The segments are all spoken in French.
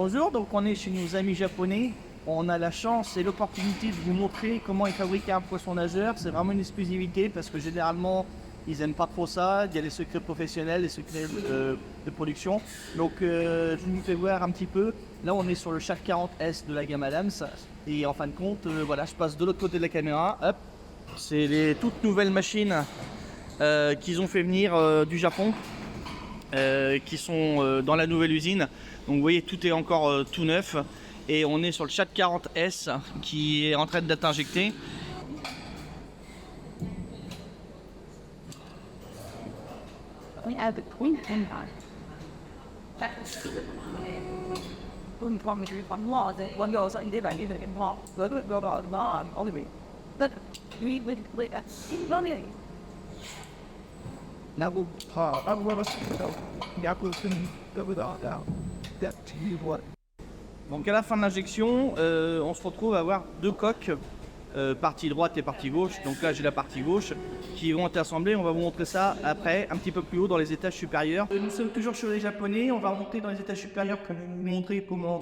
Bonjour, donc on est chez nos amis japonais. On a la chance et l'opportunité de vous montrer comment ils fabriquent un poisson nageur. C'est vraiment une exclusivité parce que généralement, ils n'aiment pas trop ça. Il y a les secrets professionnels, les secrets de production. Donc, je vous fais voir un petit peu. Là, on est sur le Shark 40S de la gamme Adams. Et en fin de compte, voilà, je passe de l'autre côté de la caméra. Hop, c'est les toutes nouvelles machines qu'ils ont fait venir du Japon. Qui sont dans la nouvelle usine. Donc vous voyez, tout est encore tout neuf. Et on est sur le Shark 40S qui est en train d'être injecté. We have the queen and Kun from me from law that one goes in there and even law. But go about law only me. But we would money. Now we'll I'm going to without doubt. That to you what? Donc à la fin de l'injection, on se retrouve à avoir deux coques, partie droite et partie gauche. Donc là j'ai la partie gauche qui vont être assemblées. On va vous montrer ça après, un petit peu plus haut dans les étages supérieurs. Nous sommes toujours chez les Japonais. On va remonter dans les étages supérieurs pour vous montrer comment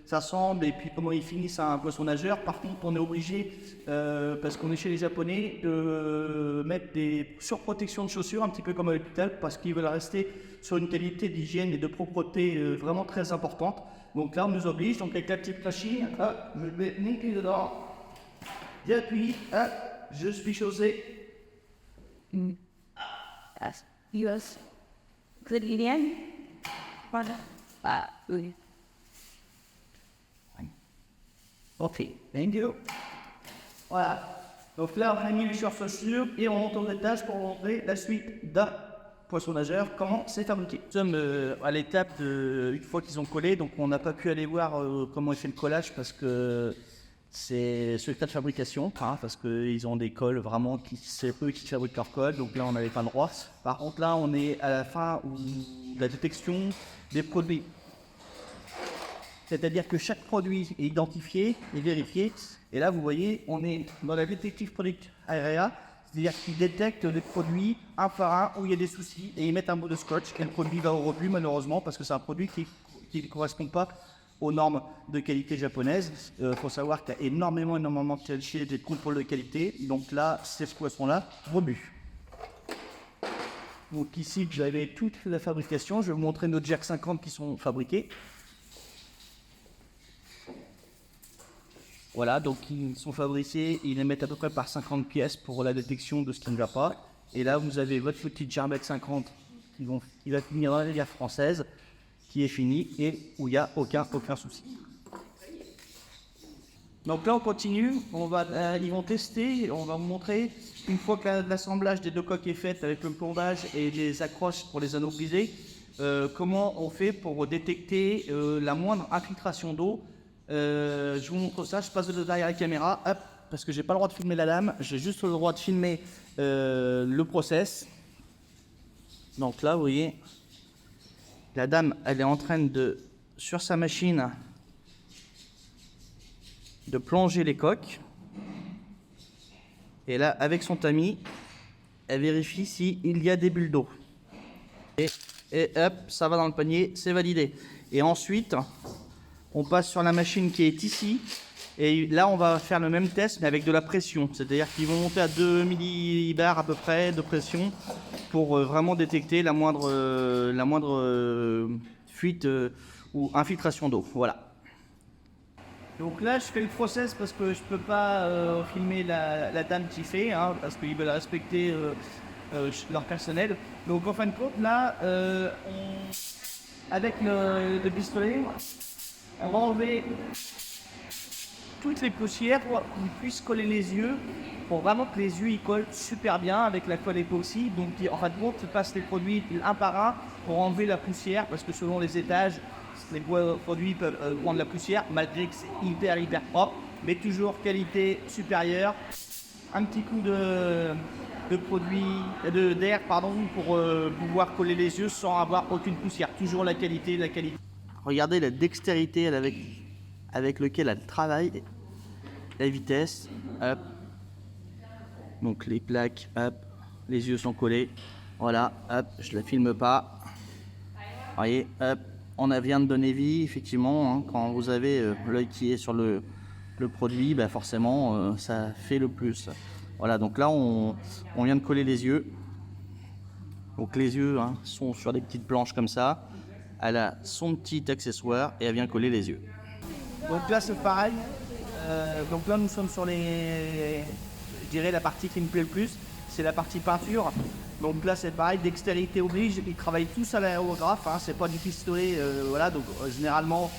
s'assemble et puis comment ils finissent un poisson nageur. Par contre, on est obligé, parce qu'on est chez les Japonais, de mettre des surprotections de chaussures, un petit peu comme à l'hôpital, parce qu'ils veulent rester sur une qualité d'hygiène et de propreté vraiment très importante. Donc là, on nous oblige, donc avec la petite machine, je mets mon pied dedans, j'appuie, je suis chaussé. Yes. Yes. Good eating. Oui. Ok, thank you. Voilà. Donc là, on a mis les chaussures et on monte aux étages pour montrer la suite d'un poisson nageur, comment c'est fabriqué. Nous sommes à l'étape de, une fois qu'ils ont collé, donc on n'a pas pu aller voir comment est fait le collage parce que c'est sur l'état de fabrication, parce qu'ils ont des cols vraiment, c'est eux qui fabriquent leur colle, donc là on n'avait pas le droit. Par contre là on est à la fin de la détection des produits. C'est-à-dire que chaque produit est identifié et vérifié. Et là, vous voyez, on est dans la Detective Product Area, c'est-à-dire qu'ils détectent les produits un par un où il y a des soucis et ils mettent un mot de scotch et le produit va au rebut malheureusement parce que c'est un produit qui ne correspond pas aux normes de qualité japonaises. Faut savoir qu'il y a énormément de qualité et de contrôle de qualité. Donc là, ces poissons-là, rebut. Donc ici, vous avez toute la fabrication. Je vais vous montrer nos Jack 50 qui sont fabriqués. Voilà, donc ils sont fabriqués, ils les mettent à peu près par 50 pièces pour la détection de ce qui ne va pas. Et là, vous avez votre petite Jarbec 50 qui va finir dans la rivière française, qui est finie et où il n'y a aucun souci. Donc là, on continue, ils vont tester, on va vous montrer, une fois que l'assemblage des deux coques est fait avec le plombage et les accroches pour les anneaux brisés, comment on fait pour détecter la moindre infiltration d'eau. Je vous montre ça, je passe de derrière la caméra, hop, parce que j'ai pas le droit de filmer la lame, j'ai juste le droit de filmer le process. Donc là, vous voyez, la dame, elle est en train de, sur sa machine, de plonger les coques. Et là, avec son tamis, elle vérifie s'il y a des bulles d'eau. Et hop, ça va dans le panier, c'est validé. Et ensuite, on passe sur la machine qui est ici. Et là, on va faire le même test, mais avec de la pression. C'est-à-dire qu'ils vont monter à 2 millibars à peu près de pression pour vraiment détecter la moindre fuite ou infiltration d'eau. Voilà. Donc là, je fais le process parce que je peux pas filmer la dame qui fait, parce qu'ils veulent respecter leur personnel. Donc en fin de compte, là, avec le pistolet, on va enlever toutes les poussières pour qu'ils puissent coller les yeux, pour vraiment que les yeux ils collent super bien avec la colle époxy. Donc en fin de compte, ils passent les produits un par un pour enlever la poussière, parce que selon les étages, les produits peuvent prendre la poussière, malgré que c'est hyper propre, mais toujours qualité supérieure. Un petit coup d'air pour pouvoir coller les yeux sans avoir aucune poussière. Toujours la qualité. Regardez la dextérité avec laquelle elle travaille, la vitesse, hop. Donc les plaques, hop, les yeux sont collés. Voilà, hop, je la filme pas. Vous voyez, hop, on vient de donner vie, effectivement. Hein, quand vous avez l'œil qui est sur le produit, bah forcément, ça fait le plus. Voilà, donc là, on vient de coller les yeux. Donc les yeux hein, sont sur des petites planches comme ça. Elle a son petit accessoire et elle vient coller les yeux. Donc là, c'est pareil. Donc là, nous sommes sur je dirais la partie qui me plaît le plus, c'est la partie peinture. Donc là, c'est pareil, dextérité oblige. Ils travaillent tous à l'aérographe, hein, c'est pas du pistolet. Voilà, donc généralement,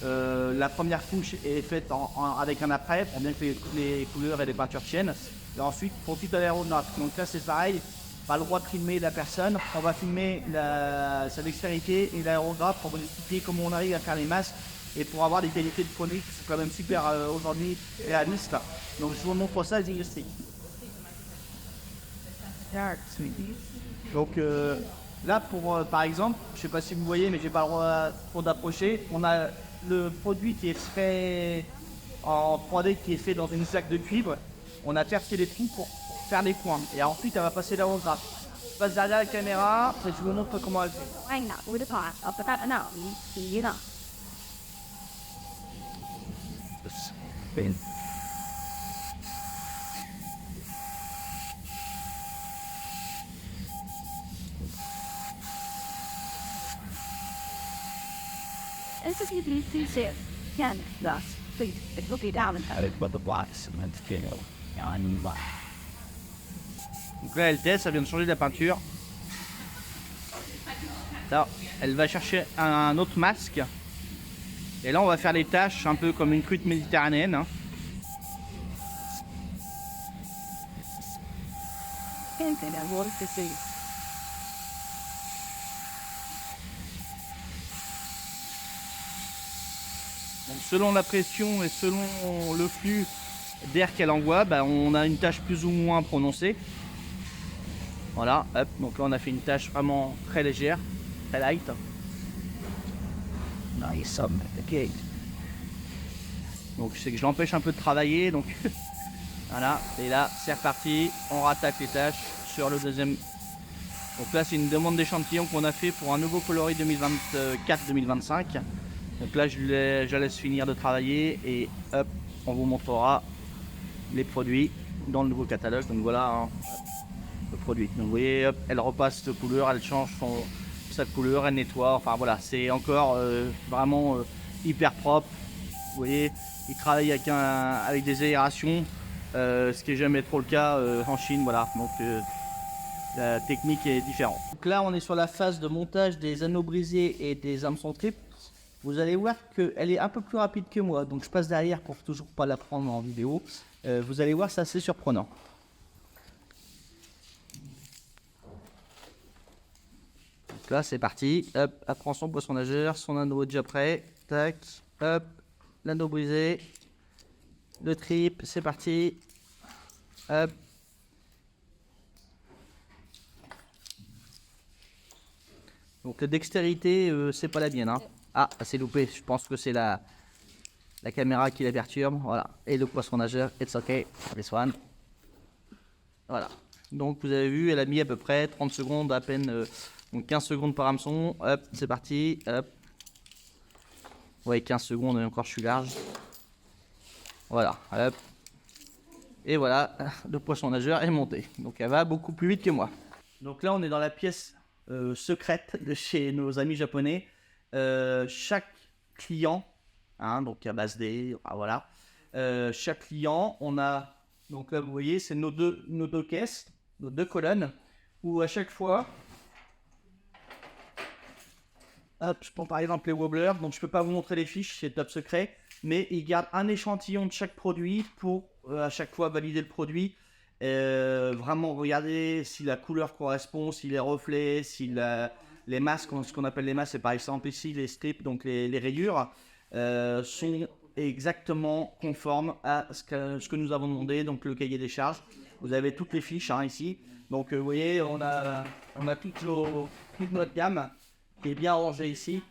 la première couche est faite avec un après, pour bien que les couleurs et les peintures tiennent. Et ensuite, ils font tout à l'aérographe. Donc là, c'est pareil. Pas le droit de filmer la personne, on va filmer sa dextérité et l'aérographe pour vous expliquer comment on arrive à faire les masques et pour avoir des qualités de produits qui sont quand même super aujourd'hui réalistes. Donc je vous montre ça, les illustrés. Donc là, par exemple, je ne sais pas si vous voyez, mais j'ai pas le droit trop d'approcher. On a le produit qui est fait en 3D, qui est fait dans une sac de cuivre. On a percé les trous pour faire les coins. Et ensuite, elle va passer l'aérographe. Je passe derrière la caméra et je vous montre comment elle fait. Donc là, elle teste, ça vient de changer de la peinture. Là, elle va chercher un autre masque. Et là, on va faire les tâches un peu comme une truite méditerranéenne. Hein. Donc, selon la pression et selon le flux d'air qu'elle envoie, bah, on a une tâche plus ou moins prononcée. Voilà, hop, donc là on a fait une tâche vraiment très légère, très light. Nice, ok. Donc c'est que je l'empêche un peu de travailler, donc voilà, et là c'est reparti, on rattaque les tâches sur le deuxième. Donc là c'est une demande d'échantillon qu'on a fait pour un nouveau coloris 2024-2025. Donc là je laisse finir de travailler et hop, on vous montrera les produits dans le nouveau catalogue. Donc voilà hein, le produit. Donc vous voyez, hop, elle repasse de couleur, elle change sa couleur, elle nettoie. Enfin voilà, c'est encore vraiment hyper propre. Vous voyez, il travaille avec des aérations, ce qui n'est jamais trop le cas en Chine. Voilà, donc la technique est différente. Donc là, on est sur la phase de montage des anneaux brisés et des hameçons trip. Vous allez voir qu'elle est un peu plus rapide que moi, donc je passe derrière pour toujours pas la prendre en vidéo. Vous allez voir, c'est assez surprenant. Donc là, c'est parti. Hop, elle prend son poisson nageur, son anneau déjà prêt. Tac, hop, l'anneau brisé, le trip, c'est parti. Hop. Donc la dextérité, c'est pas la mienne. Hein. Ah, c'est loupé. Je pense que c'est la caméra qui la perturbe. Voilà. Et le poisson nageur, it's okay. This one. Voilà. Donc vous avez vu, elle a mis à peu près 30 secondes, à peine donc 15 secondes par hameçon. Hop, c'est parti. Hop. Ouais, 15 secondes et encore je suis large. Voilà. Hop. Et voilà, le poisson nageur est monté. Donc elle va beaucoup plus vite que moi. Donc là, on est dans la pièce secrète de chez nos amis japonais. Chaque client, hein, donc à base D, voilà. Chaque client, on a, donc là vous voyez, c'est nos deux caisses, nos deux colonnes, où à chaque fois, hop, je prends par exemple les wobblers, donc je peux pas vous montrer les fiches, c'est top secret, mais ils gardent un échantillon de chaque produit pour à chaque fois valider le produit. Vraiment regarder si la couleur correspond, si les reflets, si les masques, ce qu'on appelle les masques, c'est par exemple ici les strips, donc les rayures, sont exactement conformes à ce que nous avons demandé, donc le cahier des charges. Vous avez toutes les fiches hein, ici. Donc vous voyez, on a toute notre gamme qui est bien rangée ici,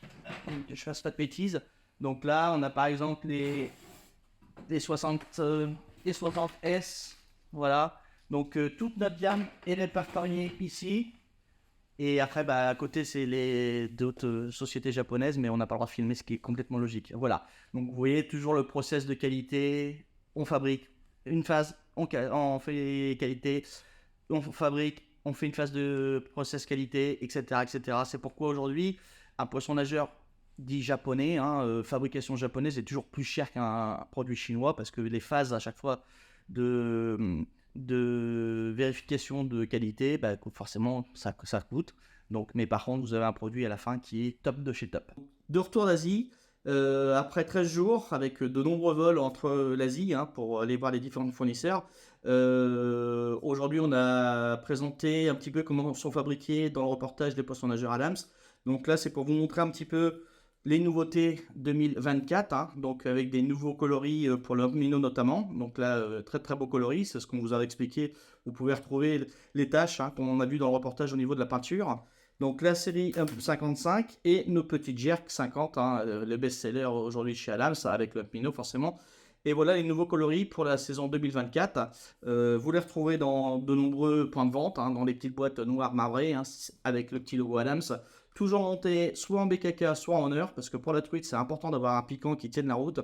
que je fasse pas de bêtises. Donc là, on a par exemple les 60S. Voilà, donc toute notre gamme est répertoriée ici. Et après, à côté, c'est les d'autres sociétés japonaises, mais on n'a pas le droit de filmer, ce qui est complètement logique. Voilà. Donc, vous voyez, toujours le process de qualité. On fabrique une phase, on fait qualité, on fabrique, on fait une phase de process qualité, etc., etc. C'est pourquoi aujourd'hui, un poisson nageur dit japonais, fabrication japonaise est toujours plus cher qu'un produit chinois parce que les phases à chaque fois de vérification de qualité, forcément ça coûte. Donc, mais par contre, vous avez un produit à la fin qui est top de chez top. De retour d'Asie, après 13 jours, avec de nombreux vols entre l'Asie pour aller voir les différents fournisseurs. Aujourd'hui, on a présenté un petit peu comment sont fabriqués dans le reportage des poissons nageurs Adams. Donc là, c'est pour vous montrer un petit peu les nouveautés 2024, donc avec des nouveaux coloris pour le minnow notamment. Donc là, très très beau coloris, c'est ce qu'on vous avait expliqué. Vous pouvez retrouver les tâches comme on a vu dans le reportage au niveau de la peinture. Donc la série 55 et nos petites jerks 50, le best-seller aujourd'hui chez Adams avec le minnow forcément. Et voilà les nouveaux coloris pour la saison 2024. Vous les retrouvez dans de nombreux points de vente, dans les petites boîtes noires marbrées avec le petit logo Adams. Toujours monté soit en BKK, soit en heure, parce que pour la truite, c'est important d'avoir un piquant qui tienne la route.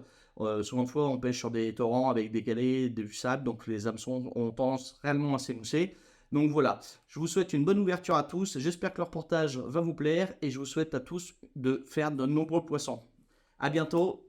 Souvent de fois, on pêche sur des torrents avec des galets, du sable, donc les hameçons ont tendance réellement à s'émousser. Donc voilà, je vous souhaite une bonne ouverture à tous. J'espère que le reportage va vous plaire et je vous souhaite à tous de faire de nombreux poissons. À bientôt.